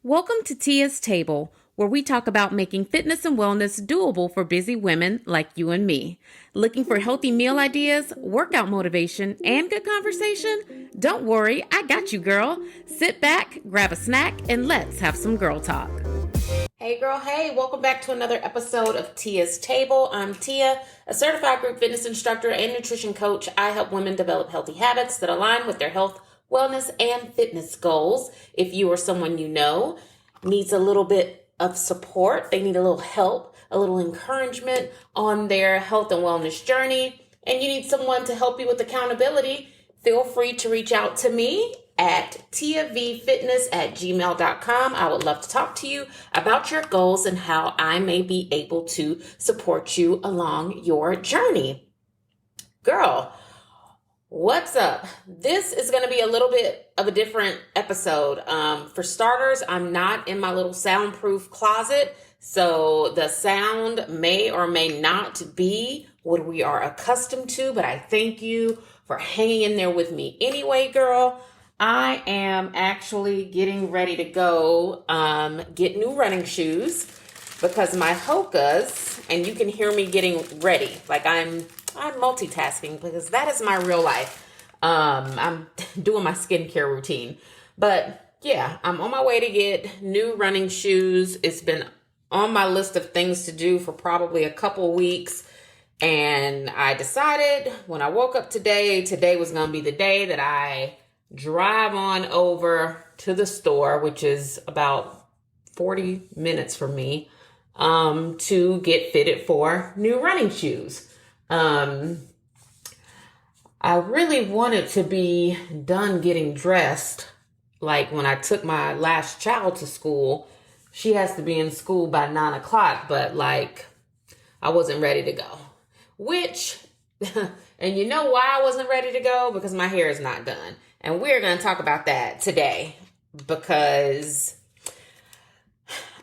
Welcome to Tia's Table, where we talk about making fitness and wellness doable for busy women like you and me. Looking for healthy meal ideas, workout motivation, and good conversation? Don't worry, I got you, girl. Sit back, grab a snack, and let's have some girl talk. Hey girl, hey, welcome back to another episode of Tia's Table. I'm Tia, a certified group fitness instructor and nutrition coach. I help women develop healthy habits that align with their health, wellness, and fitness goals. If you or someone you know needs a little bit of support, they need a little help, a little encouragement on their health and wellness journey, and you need someone to help you with accountability, feel free to reach out to me at tiavfitness@gmail.com. I would love to talk to you about your goals and how I may be able to support you along your journey. Girl, what's up? This is going to be a little bit of a different episode. For starters, I'm not in my little soundproof closet, so the sound may or may not be what we are accustomed to, but I thank you for hanging in there with me anyway, girl. I am actually getting ready to go get new running shoes because my Hoka's, and you can hear me getting ready. Like I'm multitasking because that is my real life. I'm doing my skincare routine. But yeah, I'm on my way to get new running shoes. It's been on my list of things to do for probably a couple weeks. And I decided when I woke up today was going to be the day that I drive on over to the store, which is about 40 minutes from me, to get fitted for new running shoes. I really wanted to be done getting dressed. Like when I took my last child to school, she has to be in school by 9 o'clock, but like I wasn't ready to go, which, and you know why I wasn't ready to go? Because my hair is not done. And we're going to talk about that today because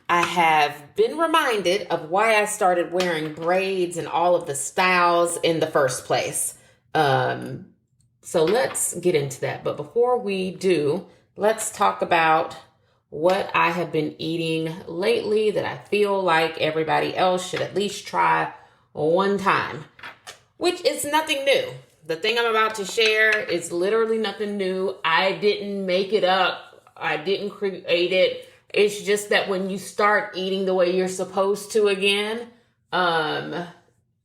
I have been reminded of why I started wearing braids and all of the styles in the first place. So let's get into that. But before we do, let's talk about what I have been eating lately that I feel like everybody else should at least try one time, which is nothing new. The thing I'm about to share is literally nothing new. I didn't make it up. I didn't create it. It's just that when you start eating the way you're supposed to again,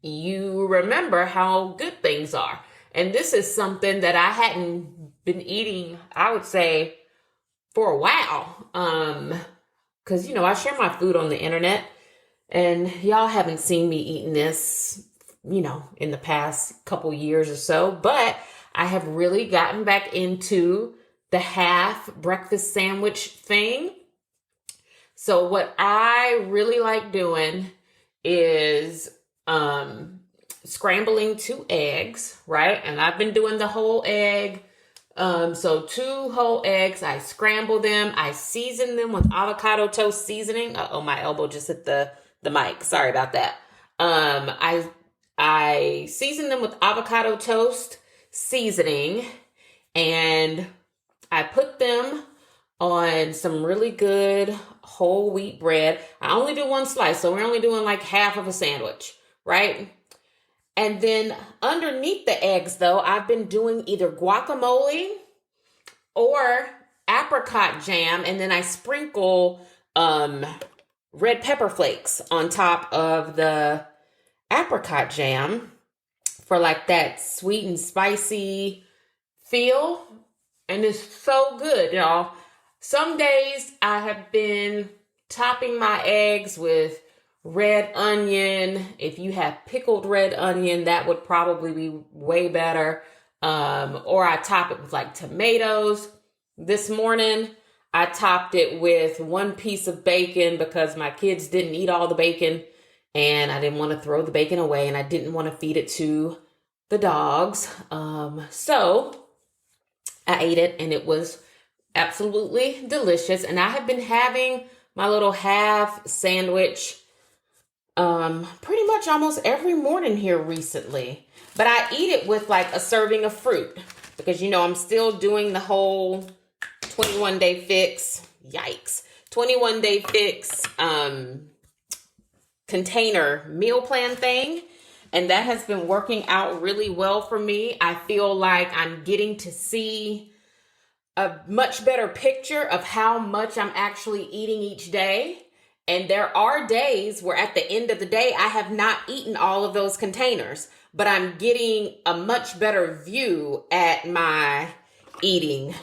you remember how good things are. And this is something that I hadn't been eating, I would say, for a while. Because, you know, I share my food on the internet and y'all haven't seen me eating this, you know, in the past couple years or so, but I have really gotten back into the half breakfast sandwich thing. So what I really like doing is scrambling 2 eggs, right? And I've been doing the whole egg. So 2 whole eggs, I scramble them. I season them with avocado toast seasoning. Uh-oh, my elbow just hit the mic. Sorry about that. I season them with avocado toast seasoning, and I put them on some really good whole wheat bread. I only do 1 slice, so we're only doing like half of a sandwich, right? And then underneath the eggs, though, I've been doing either guacamole or apricot jam, and then I sprinkle red pepper flakes on top of the apricot jam for like that sweet and spicy feel. And it's so good, y'all. Some days I have been topping my eggs with red onion. If you have pickled red onion, that would probably be way better. Or I top it with like tomatoes. This morning, I topped it with 1 piece of bacon because my kids didn't eat all the bacon. And I didn't want to throw the bacon away, and I didn't want to feed it to the dogs. So I ate it, and it was absolutely delicious. And I have been having my little half sandwich pretty much almost every morning here recently. But I eat it with like a serving of fruit because, you know, I'm still doing the whole 21-day fix. Yikes. 21 Day Fix container meal plan thing. And that has been working out really well for me. I feel like I'm getting to see a much better picture of how much I'm actually eating each day. And there are days where at the end of the day, I have not eaten all of those containers, but I'm getting a much better view at my eating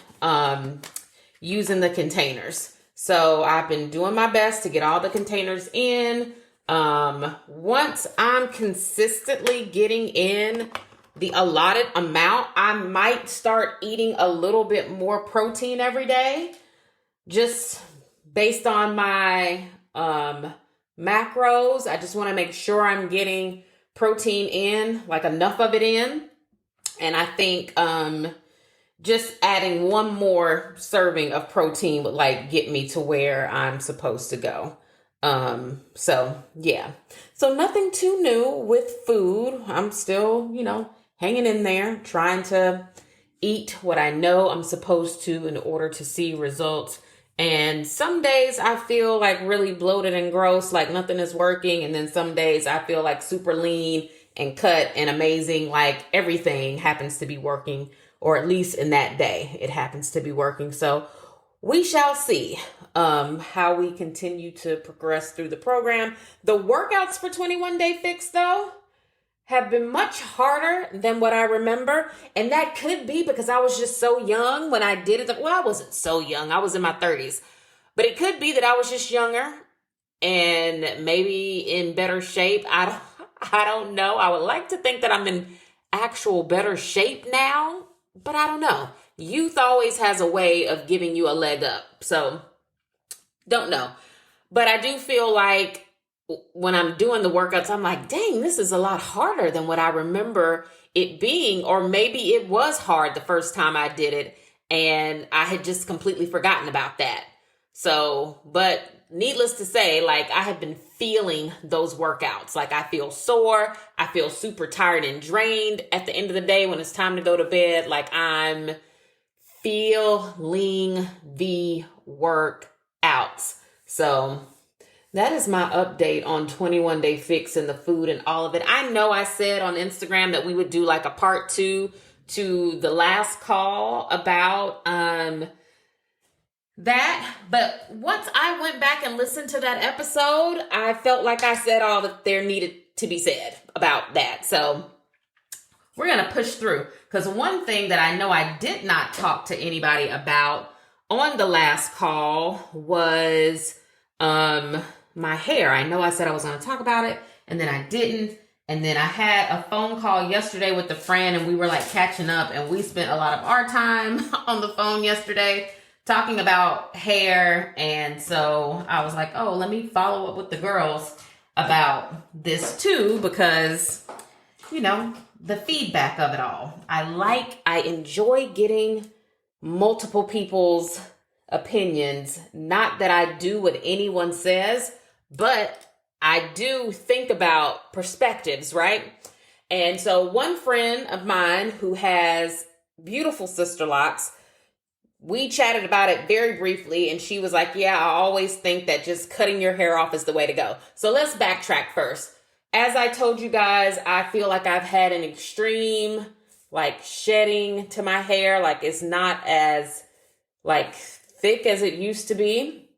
using the containers. So I've been doing my best to get all the containers in. Once I'm consistently getting in the allotted amount, I might start eating a little bit more protein every day, just based on my macros. I just want to make sure I'm getting protein in, like enough of it in. And I think just adding one more serving of protein would like get me to where I'm supposed to go. So yeah, so nothing too new with food. I'm still, hanging in there, trying to eat what I know I'm supposed to in order to see results. And some days I feel like really bloated and gross, like nothing is working. And then some days I feel like super lean and cut and amazing, like everything happens to be working, or at least in that day, it happens to be working. So we shall see how we continue to progress through the program. The workouts for 21 Day Fix, though, have been much harder than what I remember. And that could be because I was just so young when I did it. Well, I wasn't so young. I was in my 30s. But it could be that I was just younger and maybe in better shape. I don't know. I would like to think that I'm in actual better shape now, but I don't know. Youth always has a way of giving you a leg up. So don't know. But I do feel like when I'm doing the workouts, I'm like, dang, this is a lot harder than what I remember it being. Or maybe it was hard the first time I did it and I had just completely forgotten about that. So, but needless to say, like I have been feeling those workouts. Like I feel sore. I feel super tired and drained at the end of the day when it's time to go to bed. Like I'm feeling the workouts. So that is my update on 21 Day Fix and the food and all of it. I know I said on Instagram that we would do like a part 2 to the last call about that. But once I went back and listened to that episode, I felt like I said all that there needed to be said about that. So we're going to push through, because one thing that I know I did not talk to anybody about on the last call was my hair. I know I said I was going to talk about it, and then I didn't. And then I had a phone call yesterday with a friend, and we were like catching up, and we spent a lot of our time on the phone yesterday talking about hair. And so I was like, oh, let me follow up with the girls about this too, because, the feedback of it all. I enjoy getting multiple people's opinions. Not that I do what anyone says, but I do think about perspectives, right? And so one friend of mine who has beautiful sister locks, we chatted about it very briefly, and she was like, yeah, I always think that just cutting your hair off is the way to go. So let's backtrack first. As I told you guys, I feel like I've had an extreme shedding to my hair. Like it's not as thick as it used to be.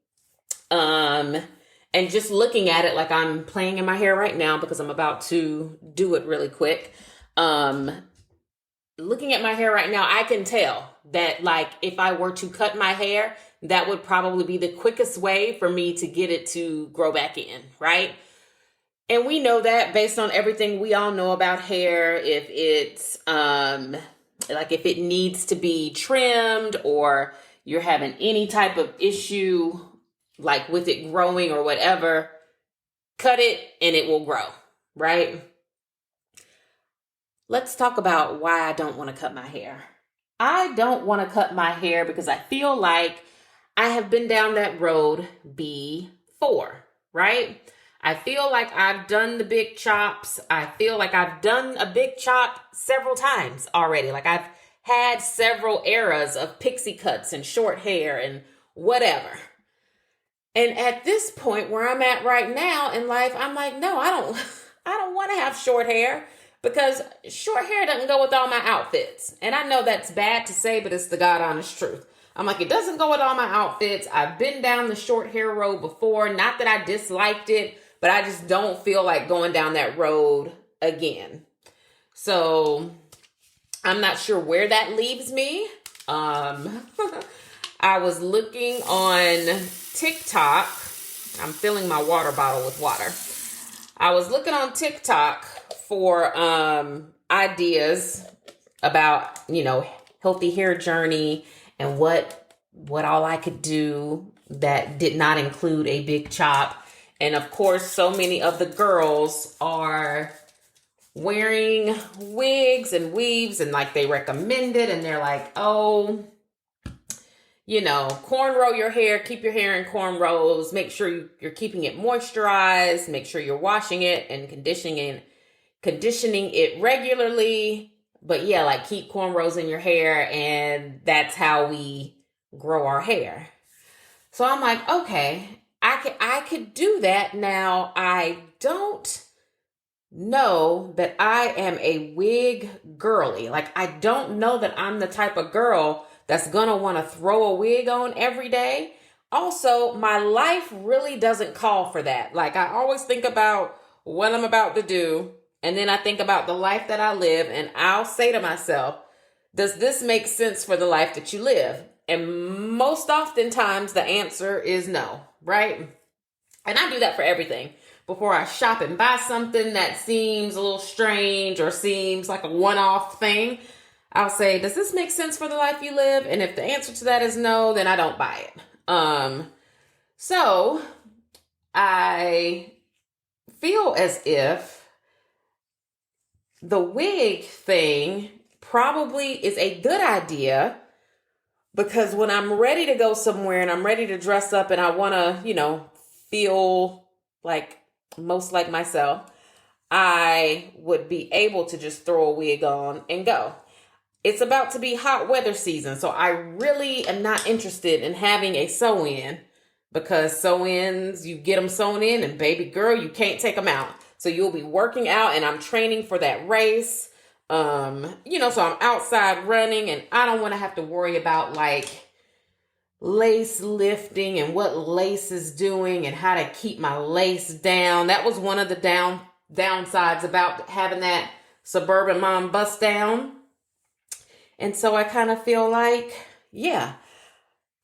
And just looking at it, like I'm playing in my hair right now because I'm about to do it really quick. Looking at my hair right now, I can tell that if I were to cut my hair, that would probably be the quickest way for me to get it to grow back in, right? And we know that based on everything we all know about hair, if it's if it needs to be trimmed, or you're having any type of issue with it growing or whatever, cut it and it will grow, right? Let's talk about why I don't want to cut my hair. I don't want to cut my hair because I feel like I have been down that road before, right? I feel like I've done the big chops. I feel like I've done a big chop several times already. Like I've had several eras of pixie cuts and short hair and whatever. And at this point where I'm at right now in life, I'm like, no, I don't want to have short hair because short hair doesn't go with all my outfits. And I know that's bad to say, but it's the God honest truth. I'm like, it doesn't go with all my outfits. I've been down the short hair road before. Not that I disliked it, but I just don't feel like going down that road again. So I'm not sure where that leaves me. I was looking on TikTok. I'm filling my water bottle with water. I was looking on TikTok for ideas about, healthy hair journey and what all I could do that did not include a big chop. And of course, so many of the girls are wearing wigs and weaves and like they recommend it. And they're like, oh, cornrow your hair, keep your hair in cornrows, make sure you're keeping it moisturized, make sure you're washing it and conditioning it regularly. But yeah, like keep cornrows in your hair, and that's how we grow our hair. So I'm like, okay, I could do that. Now, I don't know that I am a wig girly. Like, I don't know that I'm the type of girl that's gonna want to throw a wig on every day. Also, my life really doesn't call for that. Like, I always think about what I'm about to do, and then I think about the life that I live, and I'll say to myself, does this make sense for the life that you live? And most oftentimes the answer is no, right? And I do that for everything. Before I shop and buy something that seems a little strange or seems like a one-off thing, I'll say, does this make sense for the life you live? And if the answer to that is no, then I don't buy it. So I feel as if the wig thing probably is a good idea, because when I'm ready to go somewhere and I'm ready to dress up and I want to, feel like most like myself, I would be able to just throw a wig on and go. It's about to be hot weather season, so I really am not interested in having a sew-in, because sew-ins, you get them sewn in and baby girl, you can't take them out. So you'll be working out and I'm training for that race. So I'm outside running and I don't want to have to worry about like lace lifting and what lace is doing and how to keep my lace down. That was one of the downsides about having that suburban mom bust down. And so I kind of feel like, yeah,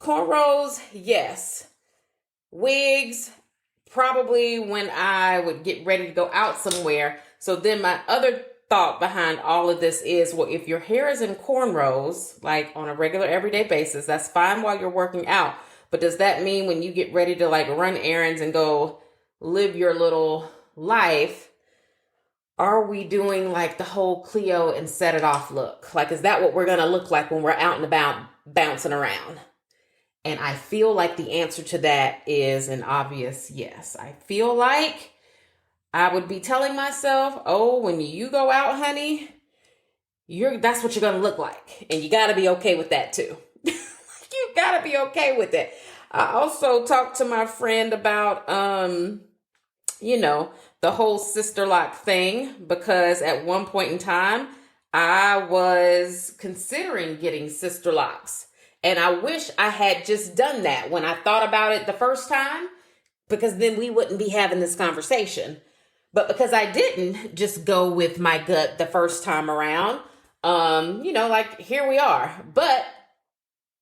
cornrows, yes. Wigs, probably when I would get ready to go out somewhere. So then my other thought behind all of this is, well, if your hair is in cornrows, like on a regular everyday basis, that's fine while you're working out. But does that mean when you get ready to like run errands and go live your little life, are we doing like the whole Cleo and set it off look? Like, is that what we're going to look like when we're out and about bouncing around? And I feel like the answer to that is an obvious yes. I feel like I would be telling myself, oh, when you go out, honey, that's what you're going to look like. And you got to be okay with that too. You got to be okay with it. I also talked to my friend about, the whole sister lock thing, because at one point in time, I was considering getting sister locks. And I wish I had just done that when I thought about it the first time, because then we wouldn't be having this conversation. But because I didn't just go with my gut the first time around, here we are. But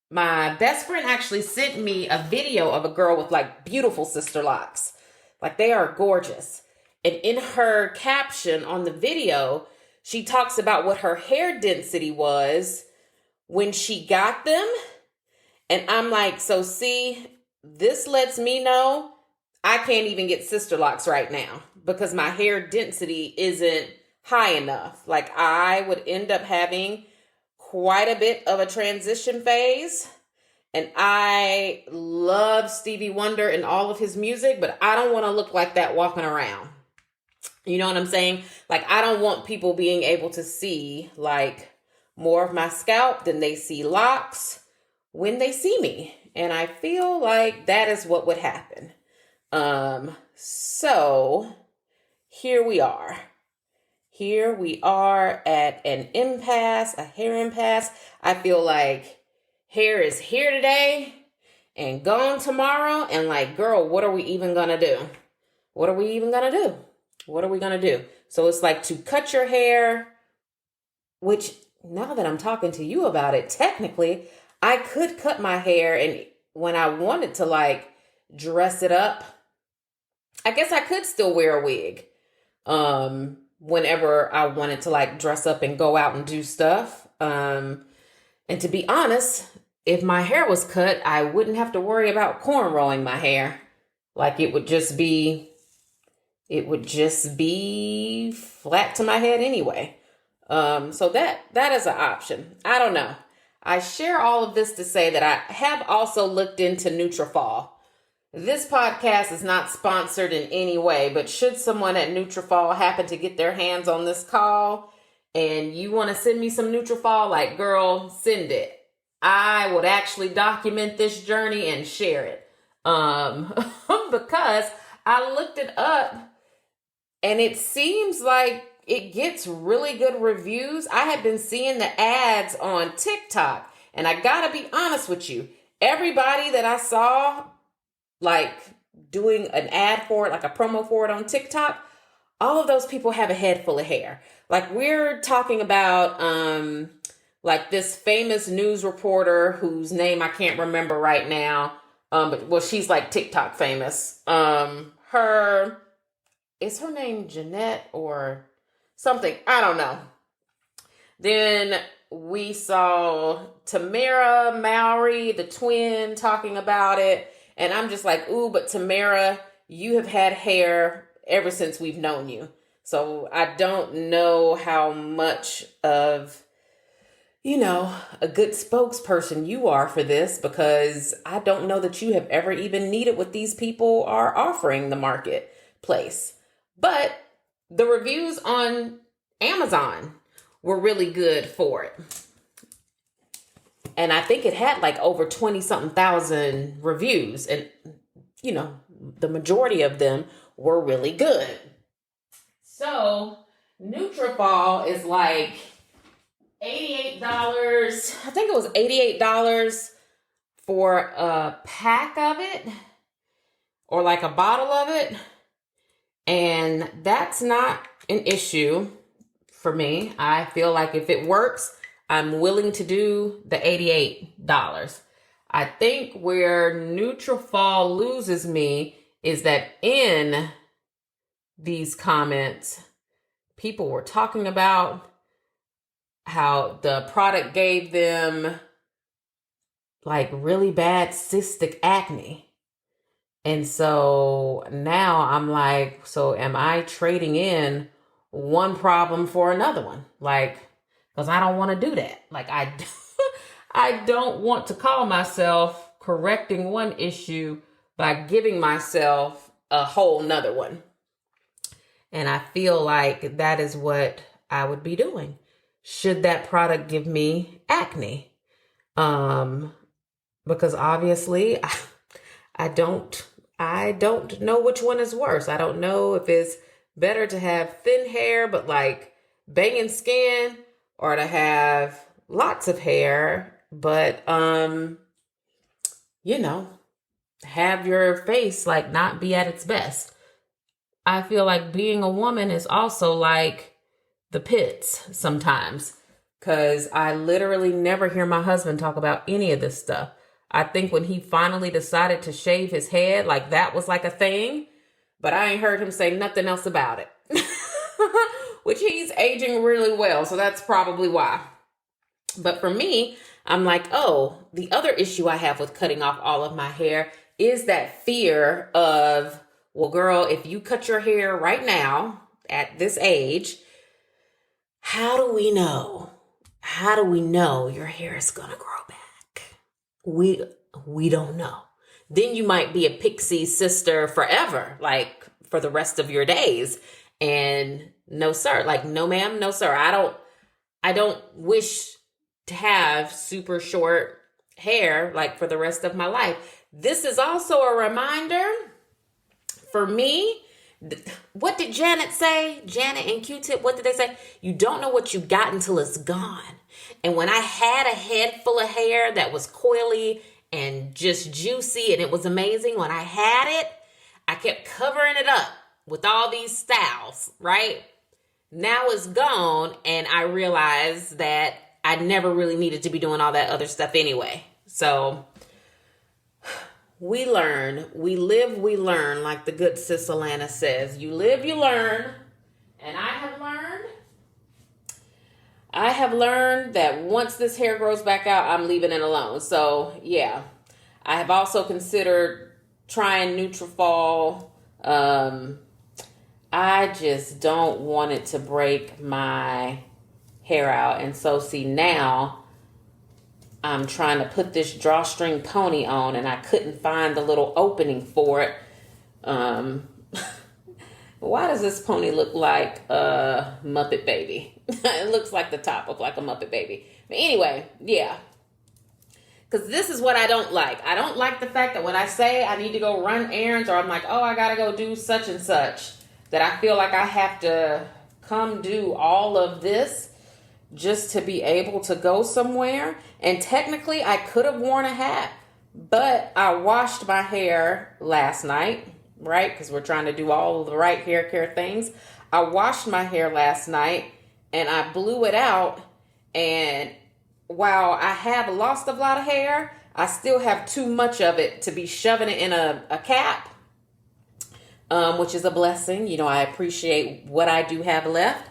my best friend actually sent me a video of a girl with like beautiful sister locks. Like, they are gorgeous. And in her caption on the video, she talks about what her hair density was when she got them. And I'm like, so see, this lets me know I can't even get sister locks right now because my hair density isn't high enough. Like, I would end up having quite a bit of a transition phase. And I love Stevie Wonder and all of his music, but I don't want to look like that walking around. You know what I'm saying? Like, I don't want people being able to see like more of my scalp than they see locks when they see me. And I feel like that is what would happen. So here we are. Here we are at an impasse, a hair impasse. I feel like hair is here today and gone tomorrow. And like, girl, what are we even going to do? What are we even going to do? What are we going to do? So it's like to cut your hair, which now that I'm talking to you about it, technically, I could cut my hair, and when I wanted to like dress it up, I guess I could still wear a wig. Whenever I wanted to like dress up and go out and do stuff. And to be honest, if my hair was cut, I wouldn't have to worry about cornrowing my hair. Like it would just be flat to my head anyway. So that is an option. I don't know. I share all of this to say that I have also looked into Nutrafol. This podcast is not sponsored in any way, but should someone at Nutrafol happen to get their hands on this call and you want to send me some Nutrafol, like, girl, send it. I would actually document this journey and share it. Because I looked it up and it seems like it gets really good reviews. I had been seeing the ads on TikTok, and I gotta be honest with you, everybody that I saw like doing an ad for it, like a promo for it on TikTok, all of those people have a head full of hair. Like we're talking about like this famous news reporter whose name I can't remember right now. But well, she's like TikTok famous. Is her name Jeanette or something? I don't know. Then we saw Tamara Mowry, the twin, talking about it. And I'm just like, ooh, but Tamara, you have had hair ever since we've known you. So I don't know how much of, a good spokesperson you are for this, because I don't know that you have ever even needed what these people are offering the marketplace. But the reviews on Amazon were really good for it. And I think it had like over 20-something thousand reviews. And, the majority of them were really good. So Nutrafol is like $88. I think it was $88 for a pack of it or like a bottle of it. And that's not an issue for me. I feel like if it works, I'm willing to do the $88. I think where Nutrafol loses me is that in these comments, people were talking about how the product gave them like really bad cystic acne. And so now I'm like, so am I trading in one problem for another one? Like, because I don't want to do that. Like I don't want to call myself correcting one issue by giving myself a whole nother one. And I feel like that is what I would be doing. Should that product give me acne? Because obviously I don't know which one is worse. I don't know if it's better to have thin hair, but like banging skin, or to have lots of hair, but, have your face like not be at its best. I feel like being a woman is also like the pits sometimes, because I literally never hear my husband talk about any of this stuff. I think when he finally decided to shave his head, like that was like a thing, but I ain't heard him say nothing else about it. Which he's aging really well, so that's probably why. But for me, I'm like, oh, the other issue I have with cutting off all of my hair is that fear of, well, girl, if you cut your hair right now at this age, how do we know? How do we know your hair is going to grow back? We don't know. Then you might be a pixie sister forever, like for the rest of your days. And no, sir, like, no, ma'am, no, sir. I don't wish to have super short hair like for the rest of my life. This is also a reminder for me. What did Janet say? Janet and Q-Tip, what did they say? You don't know what you got until it's gone. And when I had a head full of hair that was coily and just juicy and it was amazing, when I had it, I kept covering it up with all these styles, right? Now it's gone, and I realized that I never really needed to be doing all that other stuff anyway. So we learn, we live, we learn, like the good sis Alana says. You live, you learn. And I have learned that once this hair grows back out, I'm leaving it alone. So yeah, I have also considered trying Nutrafol. I just don't want it to break my hair out. And so see, now I'm trying to put this drawstring pony on, and I couldn't find the little opening for it. Why does this pony look like a Muppet Baby? It looks like the top of like a Muppet Baby. But anyway, yeah. Because this is what I don't like. I don't like the fact that when I say I need to go run errands, or I'm like, oh, I got to go do such and such, that I feel like I have to come do all of this just to be able to go somewhere. And technically, I could have worn a hat, but I washed my hair last night, right? Because we're trying to do all of the right hair care things. I washed my hair last night, and I blew it out. And while I have lost a lot of hair, I still have too much of it to be shoving it in a cap. Which is a blessing. You know, I appreciate what I do have left.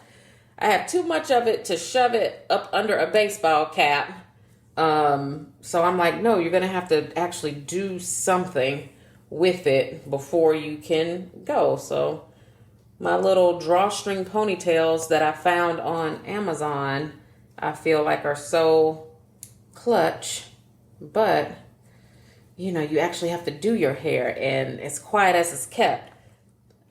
I have too much of it to shove it up under a baseball cap. So I'm like, no, you're going to have to actually do something with it before you can go. So my little drawstring ponytails that I found on Amazon, I feel like are so clutch. But, you know, you actually have to do your hair, and as quiet as it's kept.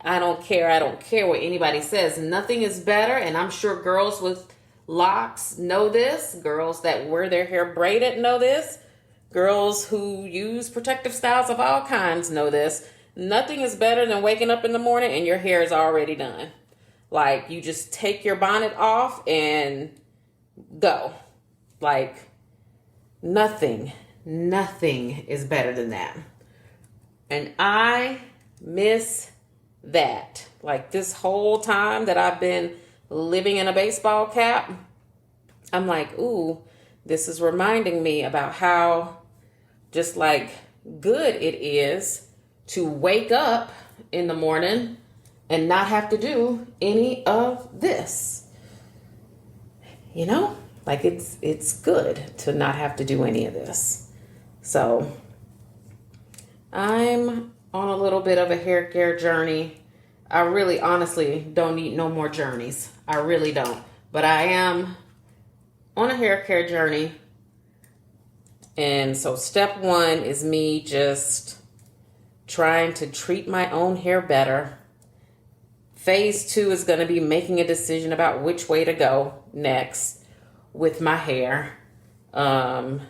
I don't care. I don't care what anybody says. Nothing is better. And I'm sure girls with locks know this. Girls that wear their hair braided know this. Girls who use protective styles of all kinds know this. Nothing is better than waking up in the morning and your hair is already done. Like, you just take your bonnet off and go. Like, nothing is better than that. And I miss that. Like, this whole time that I've been living in a baseball cap, I'm like, ooh, this is reminding me about how just like good it is to wake up in the morning and not have to do any of this. You know, like it's good to not have to do any of this. So I'm on a little bit of a hair care journey. I really honestly don't need no more journeys. I really don't. But I am on a hair care journey. And so step one is me just trying to treat my own hair better. Phase two is going to be making a decision about which way to go next with my hair. And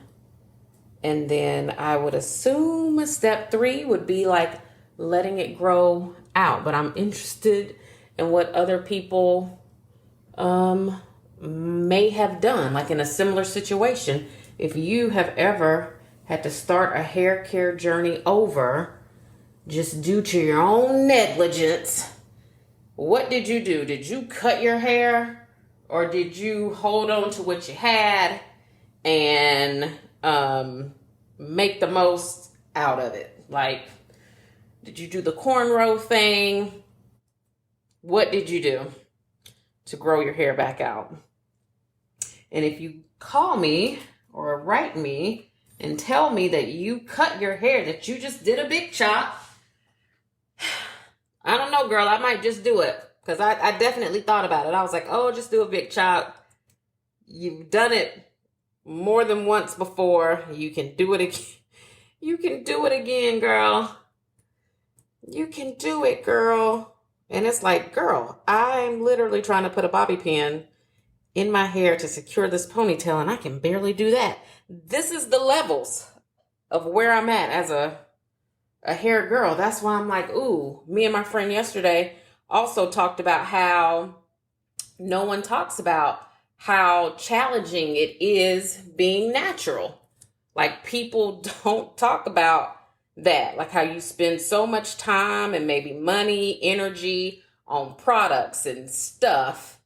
then I would assume step three would be like letting it grow out. But I'm interested in what other people may have done, like in a similar situation. If you have ever had to start a hair care journey over just due to your own negligence, what did you do? Did you cut your hair, or did you hold on to what you had and make the most out of it? Like, did you do the cornrow thing? What did you do to grow your hair back out? And if you call me or write me and tell me that you cut your hair, that you just did a big chop, I don't know, girl. I might just do it, because I definitely thought about it. I was like, oh, just do a big chop. You've done it more than once before. You can do it again. You can do it again, girl. You can do it, girl. And it's like, girl, I'm literally trying to put a bobby pin in my hair to secure this ponytail, and I can barely do that. This is the levels of where I'm at as a hair girl. That's why I'm like, ooh, me and my friend yesterday also talked about how no one talks about how challenging it is being natural. Like, people don't talk about that. Like, how you spend so much time and maybe money, energy on products and stuff,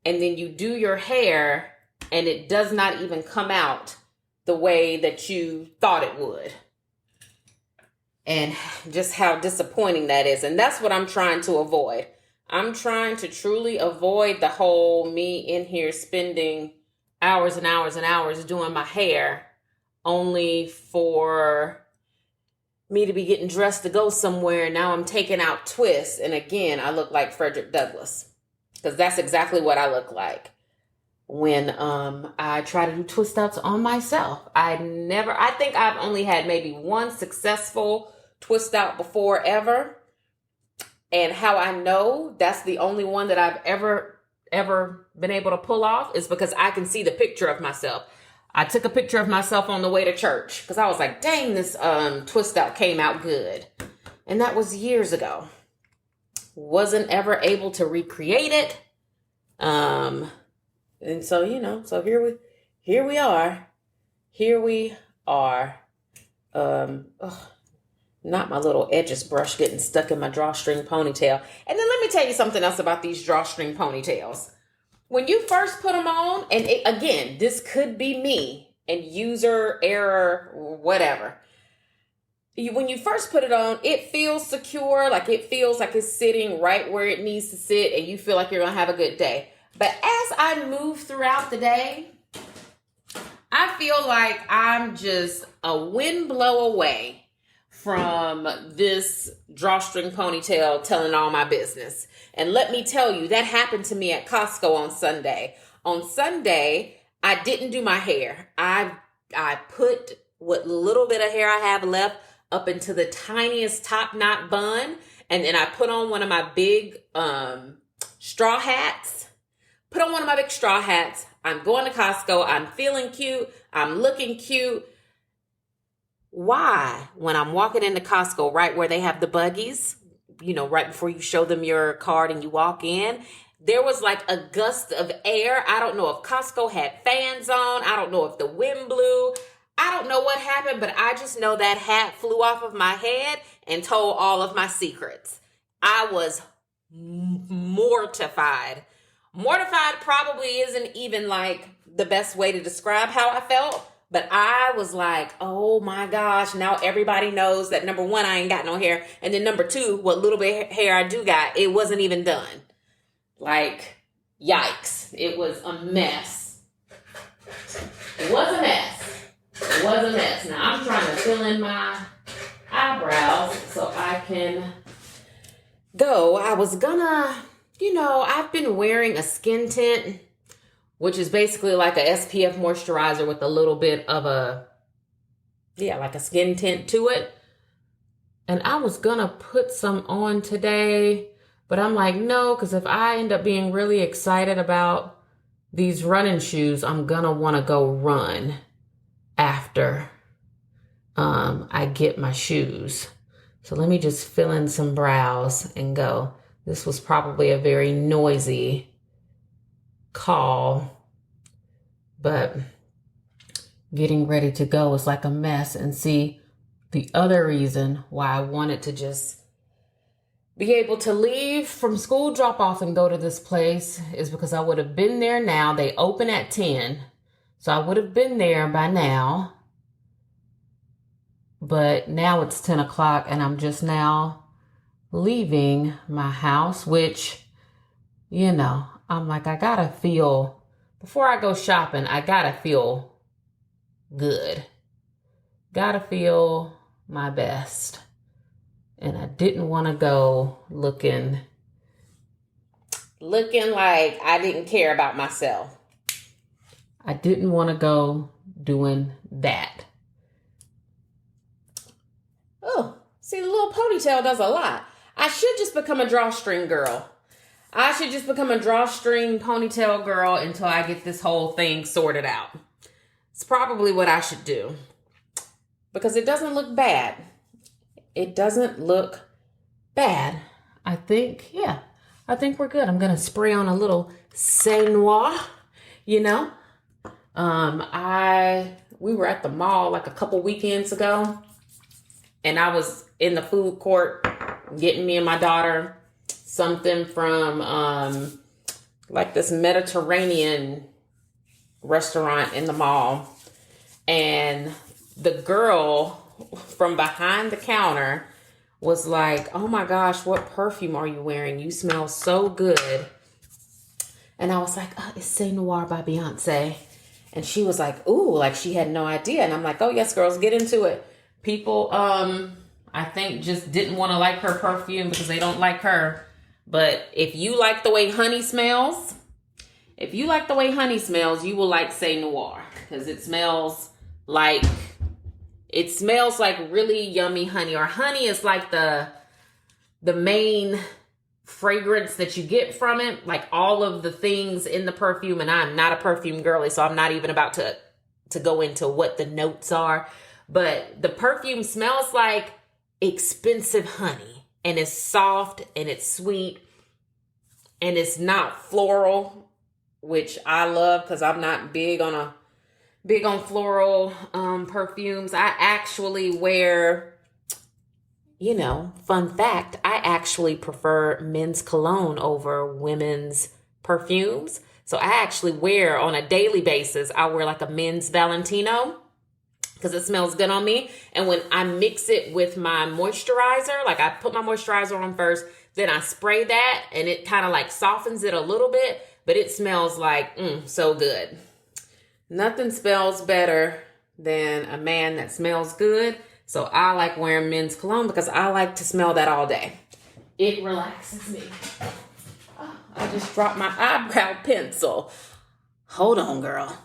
and then you do your hair and it does not even come out the way that you thought it would. And just how disappointing that is. And that's what I'm trying to avoid. I'm trying to truly avoid the whole me in here spending hours and hours and hours doing my hair only for me to be getting dressed to go somewhere. And now I'm taking out twists. And again, I look like Frederick Douglass, because that's exactly what I look like when I try to do twist outs on myself. I think I've only had maybe one successful twist out before ever. And how I know that's the only one that I've ever been able to pull off is because I can see the picture of myself. I took a picture of myself on the way to church because I was like, dang, this twist out came out good. And that was years ago. Wasn't ever able to recreate it. And so, so here we are. Here we are. Not my little edges brush getting stuck in my drawstring ponytail. And then let me tell you something else about these drawstring ponytails. When you first put them on, and again, this could be me and user error, whatever. When you first put it on, it feels secure, like it feels like it's sitting right where it needs to sit, and you feel like you're going to have a good day. But as I move throughout the day, I feel like I'm just a wind blow away from this drawstring ponytail telling all my business. And let me tell you, that happened to me at Costco on Sunday. On Sunday, I didn't do my hair. I put what little bit of hair I have left up into the tiniest top knot bun. And then I put on one of my big straw hats. I'm going to Costco. I'm feeling cute. I'm looking cute. Why, when I'm walking into Costco, right where they have the buggies, right before you show them your card and you walk in, there was like a gust of air. I don't know if Costco had fans on. I don't know if the wind blew. I don't know what happened, but I just know that hat flew off of my head and told all of my secrets. I was mortified. Mortified probably isn't even like the best way to describe how I felt. But I was like, oh my gosh, now everybody knows that number one, I ain't got no hair. And then number two, what little bit of hair I do got, it wasn't even done. Like, yikes. It was a mess. It was a mess. Now I'm trying to fill in my eyebrows so I can go. I was gonna, I've been wearing a skin tint, which is basically like a SPF moisturizer with a little bit of like a skin tint to it. And I was gonna put some on today, but I'm like, no, because if I end up being really excited about these running shoes, I'm gonna wanna go run after I get my shoes. So let me just fill in some brows and go. This was probably a very noisy call, but getting ready to go is like a mess. And see, the other reason why I wanted to just be able to leave from school drop off and go to this place is because I would have been there now. They open at 10, so I would have been there by now. But now it's 10 o'clock and I'm just now leaving my house, which, I'm like, I gotta feel, before I go shopping, I gotta feel good. Gotta feel my best. And I didn't want to go looking like I didn't care about myself. I didn't want to go doing that. Oh, see, the little ponytail does a lot. I should just become a drawstring girl. I should just become a drawstring ponytail girl until I get this whole thing sorted out. It's probably what I should do. Because it doesn't look bad. It doesn't look bad. I think we're good. I'm going to spray on a little Saint Noir, you know. We were at the mall like a couple weekends ago, and I was in the food court getting me and my daughter something from like this Mediterranean restaurant in the mall, and the girl from behind the counter was like, "Oh my gosh, what perfume are you wearing? You smell so good." And I was like, "Oh, it's Saint Noir by Beyonce." And she was like, "Ooh," like she had no idea. And I'm like, "Oh yes, girls, get into it." People, I think just didn't want to like her perfume because they don't like her. But if you like the way honey smells, you will like Saint Noir, because it smells like really yummy honey, or honey is like the main fragrance that you get from it, like all of the things in the perfume. And I'm not a perfume girly, so I'm not even about to go into what the notes are, but the perfume smells like expensive honey, and it's soft and it's sweet and it's not floral, which I love because I'm not big on floral perfumes. I actually wear, fun fact, I actually prefer men's cologne over women's perfumes. So I actually wear, on a daily basis, I wear like a men's Valentino because it smells good on me. And when I mix it with my moisturizer, like I put my moisturizer on first, then I spray that, and it kind of like softens it a little bit, but it smells like so good. Nothing smells better than a man that smells good. So I like wearing men's cologne because I like to smell that all day. It relaxes me. Oh, I just dropped my eyebrow pencil. Hold on, girl.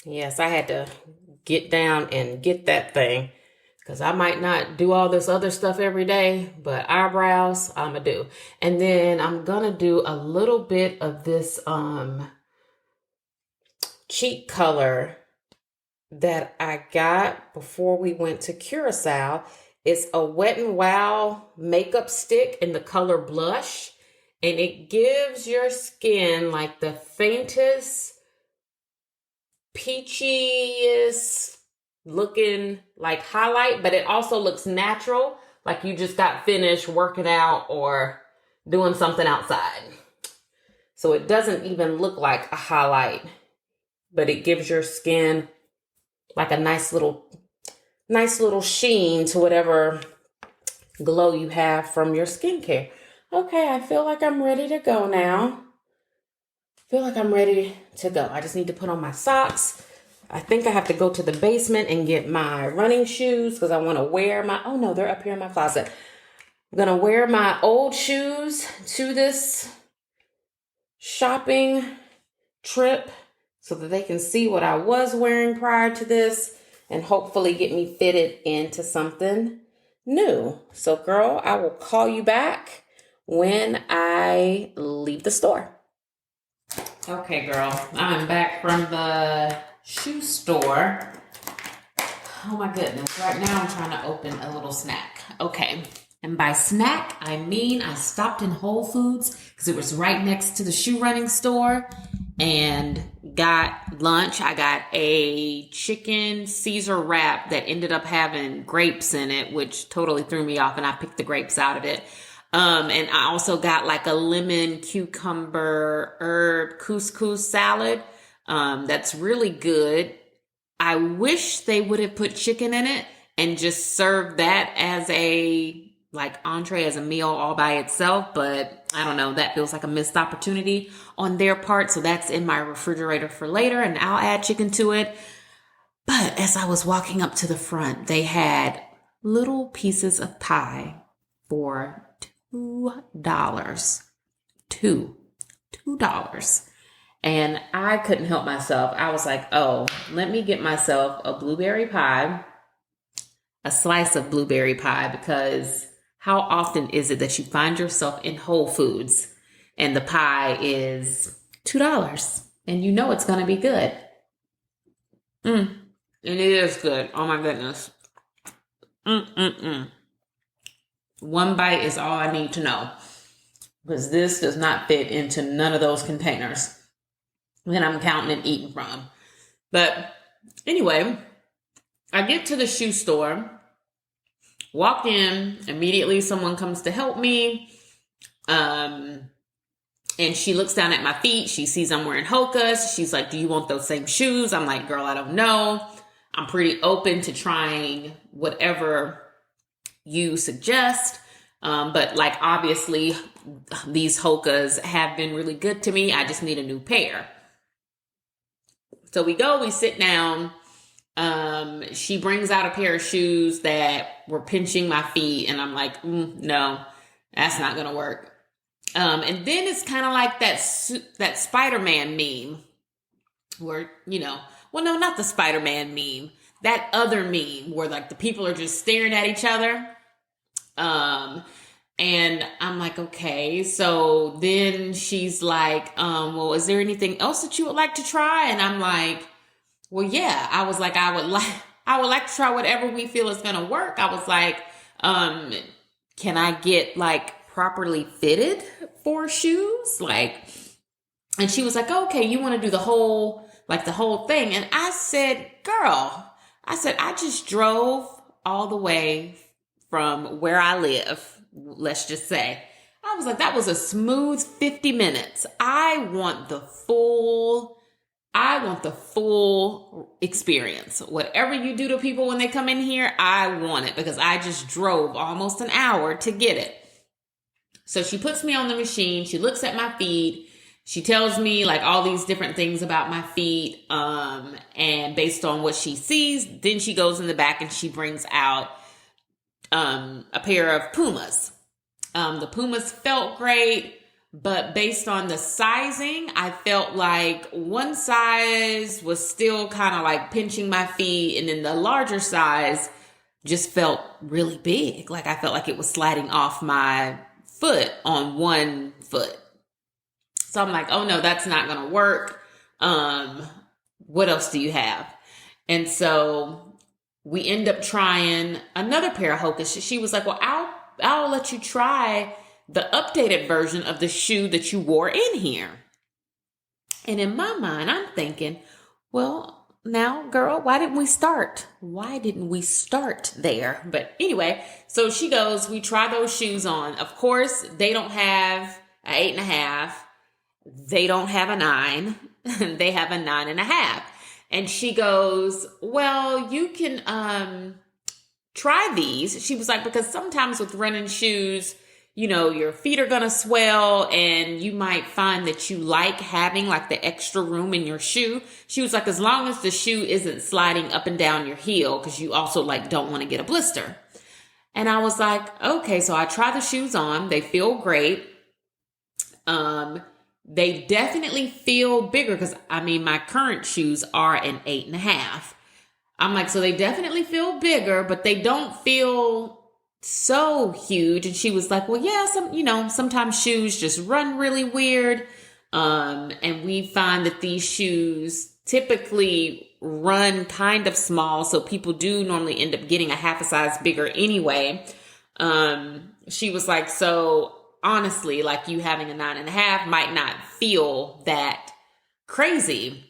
Yes, I had to get down and get that thing because I might not do all this other stuff every day, but eyebrows, I'm going to do. And then I'm going to do a little bit of this cheek color that I got before we went to Curacao. It's a Wet n Wild makeup stick in the color Blush, and it gives your skin like the faintest, peachiest looking like highlight, but it also looks natural, like you just got finished working out or doing something outside. So it doesn't even look like a highlight, but it gives your skin like a nice little sheen to whatever glow you have from your skincare. Okay, I feel like I'm ready to go now. I just need to put on my socks. I think I have to go to the basement and get my running shoes because I want to wear they're up here in my closet. I'm going to wear my old shoes to this shopping trip so that they can see what I was wearing prior to this and hopefully get me fitted into something new. So, girl, I will call you back when I leave the store. Okay, girl, I'm back from the shoe store. Oh my goodness, right now I'm trying to open a little snack. Okay, and by snack, I mean I stopped in Whole Foods because it was right next to the shoe running store, and got lunch. I got a chicken Caesar wrap that ended up having grapes in it, which totally threw me off, and I picked the grapes out of it. And I also got like a lemon cucumber herb couscous salad. That's really good. I wish they would have put chicken in it and just served that as a entree, as a meal all by itself, but I don't know, that feels like a missed opportunity on their part. So that's in my refrigerator for later, and I'll add chicken to it. But as I was walking up to the front, they had little pieces of pie for $2. $2. And I couldn't help myself. I was like, oh, let me get myself a blueberry pie, a slice of blueberry pie, because how often is it that you find yourself in Whole Foods and the pie is $2. And you know it's going to be good. And it is good. Oh my goodness. One bite is all I need to know. Because this does not fit into none of those containers that I'm counting and eating from. But anyway, I get to the shoe store, walk in, immediately someone comes to help me. And she looks down at my feet. She sees I'm wearing Hoka's. She's like, do you want those same shoes? I'm like, girl, I don't know. I'm pretty open to trying whatever you suggest. But like, obviously, these Hoka's have been really good to me. I just need a new pair. So we sit down. She brings out a pair of shoes that were pinching my feet. And I'm like, no, that's not going to work. And then it's kind of like that Spider-Man meme where, well, no, not the Spider-Man meme, that other meme where like the people are just staring at each other. And I'm like, okay. So then she's like, well, is there anything else that you would like to try? And I'm like, well, yeah, I was like, I would like to try whatever we feel is going to work. I was like, can I get like properly fitted for shoes? And she was like, okay, you want to do the whole thing. And I said, girl, I just drove all the way from where I live. Let's just say, I was like, that was a smooth 50 minutes. I want the full experience. Whatever you do to people when they come in here, I want it because I just drove almost an hour to get it. So she puts me on the machine. She looks at my feet. She tells me like all these different things about my feet. And based on what she sees, then she goes in the back and she brings out a pair of Pumas. The Pumas felt great, but based on the sizing, I felt like one size was still kind of like pinching my feet, and then the larger size just felt really big. Like I felt like it was sliding off my foot on one foot. So I'm like, oh no, that's not going to work. What else do you have? And so we end up trying another pair of Hoka's. She was like, well, I'll let you try the updated version of the shoe that you wore in here. And in my mind, I'm thinking, well, now, girl, why didn't we start? Why didn't we start there? But anyway, so she goes, we try those shoes on. Of course, they don't have an 8.5. They don't have a 9. They have a 9.5. And she goes, well, you can try these. She was like, because sometimes with running shoes, your feet are going to swell and you might find that you like having like the extra room in your shoe. She was like, as long as the shoe isn't sliding up and down your heel, because you also like don't want to get a blister. And I was like, okay, so I try the shoes on. They feel great. They definitely feel bigger because my current shoes are an 8.5. I'm like, so they definitely feel bigger, but they don't feel so huge. And she was like, well, yeah, sometimes shoes just run really weird. And we find that these shoes typically run kind of small. So people do normally end up getting a half a size bigger anyway. She was like, so honestly, like you having a 9.5 might not feel that crazy.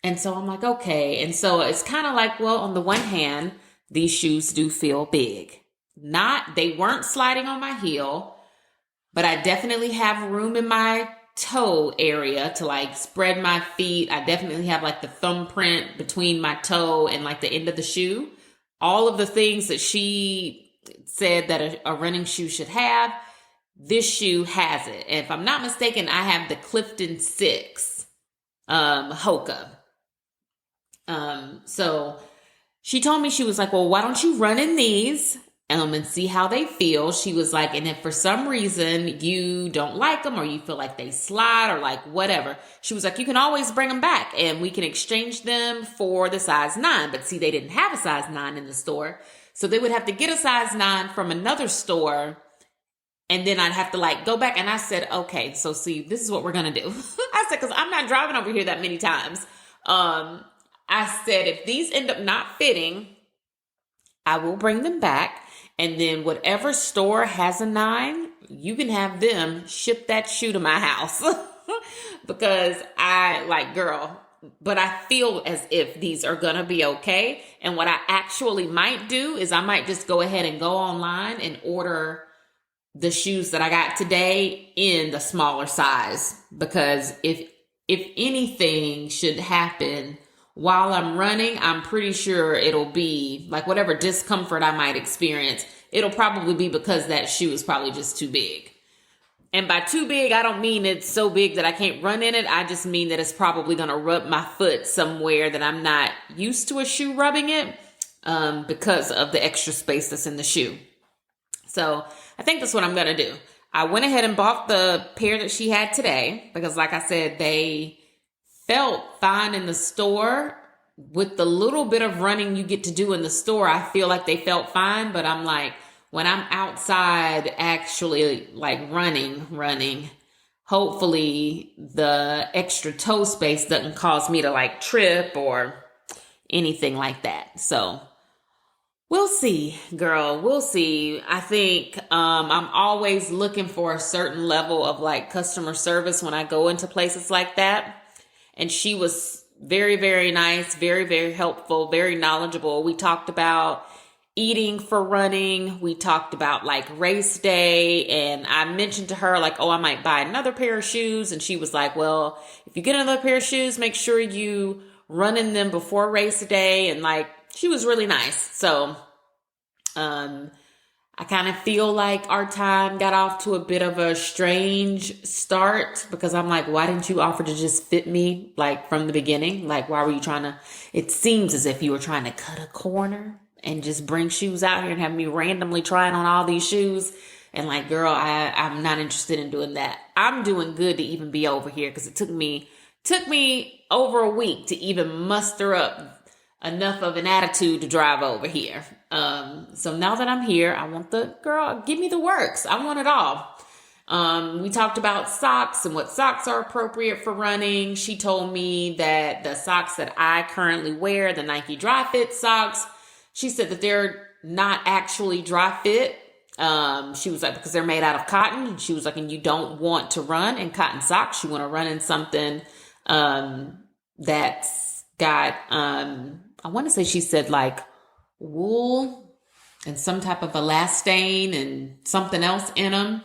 And so I'm like, okay. And so it's kind of like, well, on the one hand, these shoes do feel big. They weren't sliding on my heel, but I definitely have room in my toe area to like spread my feet. I definitely have like the thumbprint between my toe and like the end of the shoe. All of the things that she said that a running shoe should have, this shoe has it. And if I'm not mistaken, I have the Clifton 6 Hoka. So she told me, she was like, well, why don't you run in these and see how they feel? She was like, and if for some reason you don't like them or you feel like they slide or like whatever, she was like, you can always bring them back and we can exchange them for the size 9. But see, they didn't have a size 9 in the store. So they would have to get a size 9 from another store And then I'd have to like go back. And I said, okay, so see, this is what we're going to do. I said, because I'm not driving over here that many times. I said, if these end up not fitting, I will bring them back. And then whatever store has a 9, you can have them ship that shoe to my house. Because I like, girl, but I feel as if these are going to be okay. And what I actually might do is I might just go ahead and go online and order the shoes that I got today in the smaller size. Because if anything should happen while I'm running, I'm pretty sure it'll be like whatever discomfort I might experience, it'll probably be because that shoe is probably just too big. And by too big, I don't mean it's so big that I can't run in it. I just mean that it's probably going to rub my foot somewhere that I'm not used to a shoe rubbing it because of the extra space that's in the shoe. So I think that's what I'm going to do. I went ahead and bought the pair that she had today because, like I said, they felt fine in the store. With the little bit of running you get to do in the store, I feel like they felt fine. But I'm like, when I'm outside actually like running, hopefully the extra toe space doesn't cause me to like trip or anything like that. So we'll see, girl. We'll see. I think I'm always looking for a certain level of like customer service when I go into places like that. And she was very, very nice, very, very helpful, very knowledgeable. We talked about eating for running. We talked about like race day. And I mentioned to her like, oh, I might buy another pair of shoes. And she was like, well, if you get another pair of shoes, make sure you run in them before race day. And like, she was really nice. So, I kind of feel like our time got off to a bit of a strange start because I'm like, why didn't you offer to just fit me like from the beginning? Like, why were you trying to, it seems as if you were trying to cut a corner and just bring shoes out here and have me randomly trying on all these shoes. And like, girl, I'm not interested in doing that. I'm doing good to even be over here because it took me over a week to even muster up enough of an attitude to drive over here. So now that I'm here, I want give me the works. I want it all. We talked about socks and what socks are appropriate for running. She told me that the socks that I currently wear, the Nike Dry Fit socks, she said that they're not actually dry fit. She was like, because they're made out of cotton. And she was like, and you don't want to run in cotton socks. You want to run in something, that's got, I want to say she said like wool and some type of elastane and something else in them,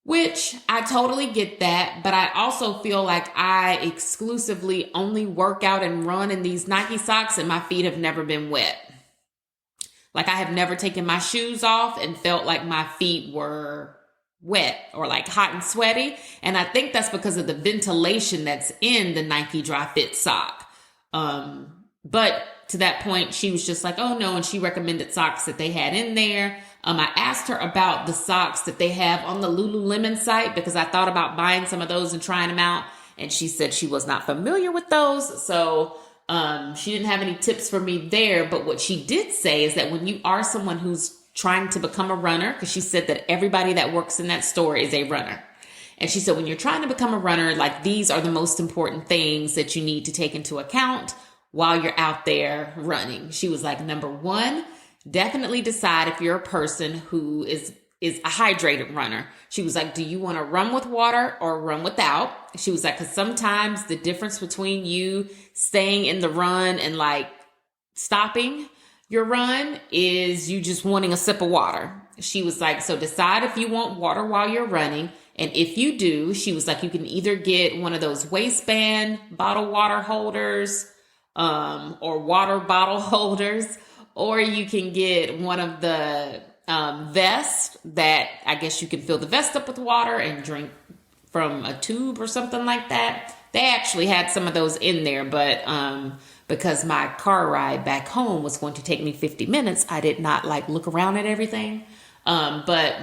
which I totally get that. But I also feel like I exclusively only work out and run in these Nike socks and my feet have never been wet. Like I have never taken my shoes off and felt like my feet were wet or like hot and sweaty. And I think that's because of the ventilation that's in the Nike Dry Fit sock. But to that point, she was just like, oh no. And she recommended socks that they had in there. I asked her about the socks that they have on the Lululemon site because I thought about buying some of those and trying them out. And she said she was not familiar with those. So she didn't have any tips for me there. But what she did say is that when you are someone who's trying to become a runner, because she said that everybody that works in that store is a runner. And she said, when you're trying to become a runner, like these are the most important things that you need to take into account while you're out there running. She was like, number one, definitely decide if you're a person who is a hydrated runner. She was like, do you want to run with water or run without? She was like, because sometimes the difference between you staying in the run and like stopping your run is you just wanting a sip of water. She was like, so decide if you want water while you're running. And if you do, she was like, you can either get one of those waistband bottle water holders, or water bottle holders, or you can get one of the vests that I guess you can fill the vest up with water and drink from a tube or something like that. They actually had some of those in there, but because my car ride back home was going to take me 50 minutes, I did not like look around at everything. But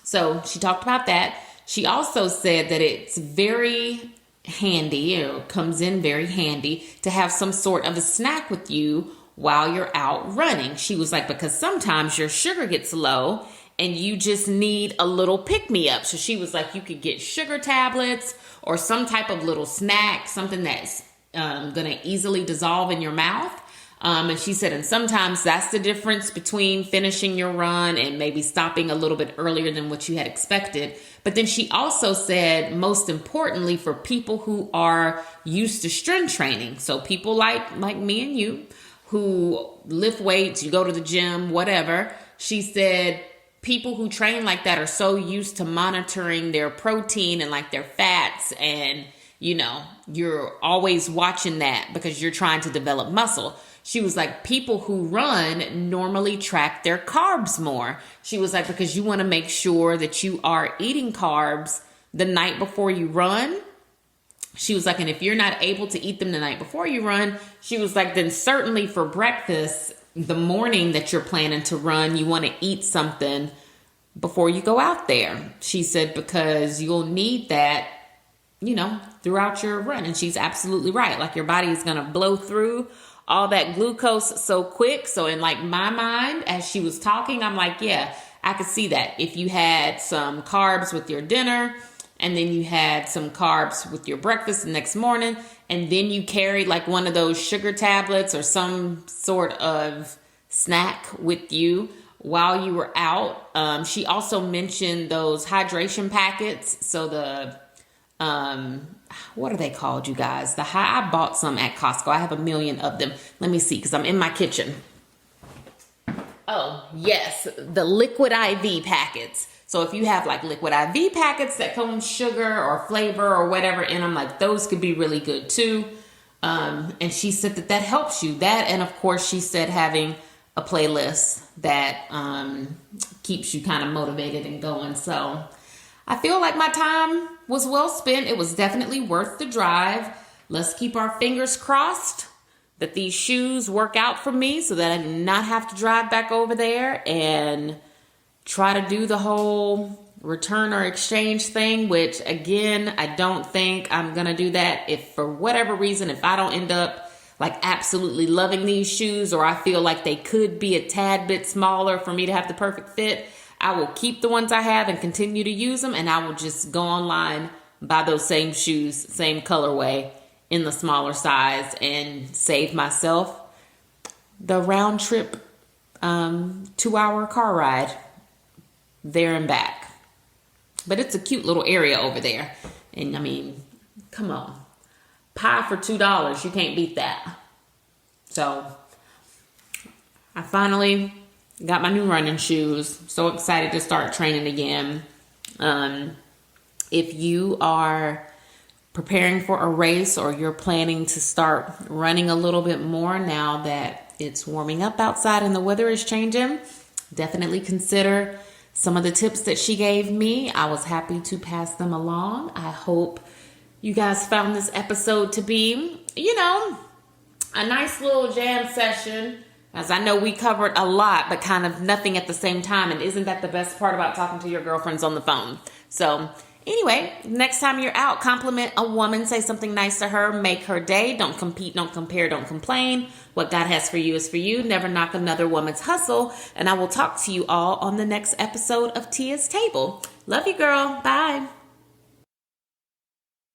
so she talked about that. She also said that it's very handy, or comes in very handy to have some sort of a snack with you while you're out running. She was like, because sometimes your sugar gets low and you just need a little pick-me-up. So she was like, you could get sugar tablets or some type of little snack, something that's gonna easily dissolve in your mouth. And she said, and sometimes that's the difference between finishing your run and maybe stopping a little bit earlier than what you had expected. But then she also said, most importantly, for people who are used to strength training, so people like me and you who lift weights, you go to the gym, whatever, she said people who train like that are so used to monitoring their protein and like their fats, and you know, you're always watching that because you're trying to develop muscle. She was like, people who run normally track their carbs more. She was like, because you want to make sure that you are eating carbs the night before you run. She was like, and if you're not able to eat them the night before you run, she was like, then certainly for breakfast, the morning that you're planning to run, you want to eat something before you go out there. She said, because you'll need that, you know, throughout your run. And she's absolutely right. Like your body is going to blow through all that glucose so quick. So in like my mind, as she was talking, I'm like, yeah, I could see that. If you had some carbs with your dinner and then you had some carbs with your breakfast the next morning, and then you carried like one of those sugar tablets or some sort of snack with you while you were out. She also mentioned those hydration packets. So the what are they called, you guys? I bought some at Costco. I have a million of them. Let me see, because I'm in my kitchen. Oh, yes, the liquid IV packets. So if you have like liquid IV packets that come with sugar or flavor or whatever in them, like those could be really good too. And she said that helps you. That, and of course, she said having a playlist that keeps you kind of motivated and going. So I feel like my time was well spent. It was definitely worth the drive. Let's keep our fingers crossed that these shoes work out for me so that I do not have to drive back over there and try to do the whole return or exchange thing, which again, I don't think I'm going to do that. If for whatever reason, if I don't end up like absolutely loving these shoes, or I feel like they could be a tad bit smaller for me to have the perfect fit, I will keep the ones I have and continue to use them, and I will just go online, buy those same shoes, same colorway in the smaller size, and save myself the round trip 2-hour car ride there and back. But it's a cute little area over there. And I mean, come on. Pie for $2. You can't beat that. So I finally got my new running shoes. So excited to start training again. If you are preparing for a race or you're planning to start running a little bit more now that it's warming up outside and the weather is changing, definitely consider some of the tips that she gave me. I was happy to pass them along. I hope you guys found this episode to be, you know, a nice little jam session. As I know we covered a lot, but kind of nothing at the same time. And isn't that the best part about talking to your girlfriends on the phone? So anyway, next time you're out, compliment a woman, say something nice to her, make her day. Don't compete, don't compare, don't complain. What God has for you is for you. Never knock another woman's hustle. And I will talk to you all on the next episode of Tia's Table. Love you, girl. Bye.